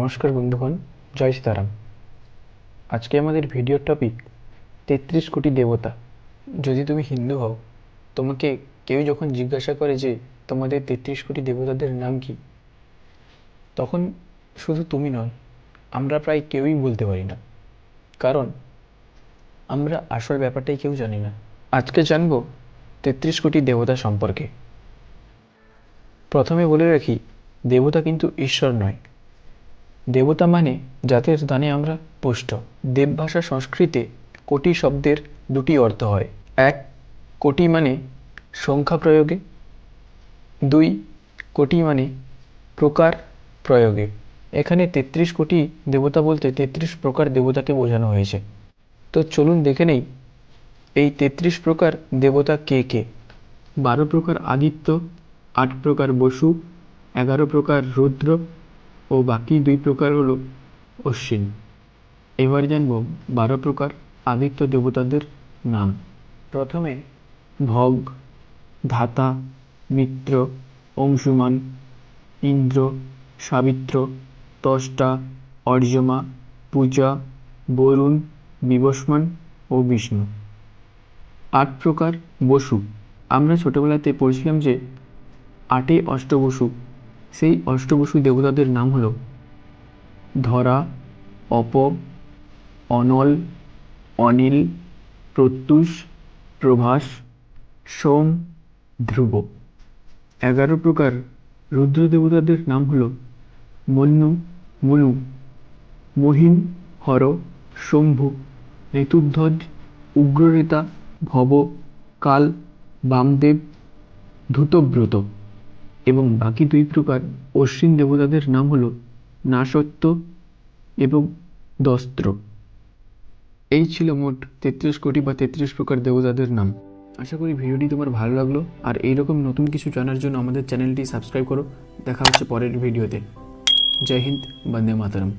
নমস্কার বন্ধুগণ, জয় সীতারাম। আজকে আমাদের ভিডিওর টপিক ৩৩ কোটি দেবতা। যদি তুমি হিন্দু হও, তোমাকে কেউ যখন জিজ্ঞাসা করে যে তোমাদের ৩৩ কোটি দেবতাদের নাম কি, তখন শুধু তুমি নয়, আমরা প্রায় কেউই বলতে পারি না, কারণ আমরা আসল ব্যাপারটাই কেউ জানি না। আজকে জানব ৩৩ কোটি দেবতা সম্পর্কে। প্রথমে বলে রাখি, দেবতা কিন্তু ঈশ্বর নয়। দেবতা মানে যাদের দানে আমরা পুষ্ট। দেবভাষা সংস্কৃতে কোটি শব্দের দুটি অর্থ হয়। এক, কোটি মানে সংখ্যা প্রয়োগে। দুই, কোটি মানে প্রকার প্রয়োগে। এখানে ৩৩ কোটি দেবতা বলতে ৩৩ প্রকার দেবতাকে বোঝানো হয়েছে। তো চলুন দেখে নেই এই ৩৩ প্রকার দেবতা কে কে। ১২ প্রকার আদিত্য, ৮ প্রকার বসু, ১১ প্রকার রুদ্র ও বাকি ২ প্রকার হলো অশ্বিন। এবার জানব ১২ প্রকার আদিত্য দেবতাদের নাম। প্রথমে ভগ, ধাতা, মিত্র, অংশুমান, ইন্দ্র, সাবিত্র, ত্বষ্টা, অর্যমা, পূজা, বরুণ, বিবস্মান ও বিষ্ণু। ৮ প্রকার বসু। আমরা ছোটবেলাতে পড়ছিলাম যে ৮ অষ্টবসু। সেই অষ্টবসু দেবতাদের নাম হলো ধরা, অপ, অনল, অনিল, প্রত্যুষ, প্রভাস, সোম, ধ্রুব। ১১ প্রকার রুদ্র দেবতাদের নাম হলো মন্যু, মনু, মহিম, হর, শম্ভু, ঋতুধ্বজ, উগ্ররেতা, ভব, কাল, বামদেব, ধূতব্রত। এবং বাকি ২ প্রকার অশ্বিন দেবতাদের নাম হলো নাসত্ব এবং দস্ত্র। এই ছিল মোট ৩৩ কোটি বা ৩৩ প্রকার দেবতাদের নাম। আশা করি ভিডিওটি তোমার ভালো লাগলো, আর এইরকম নতুন কিছু জানার জন্য আমাদের চ্যানেলটি সাবস্ক্রাইব করো। দেখা হচ্ছে পরের ভিডিওতে। জয় হিন্দ, বন্দে মাতরম।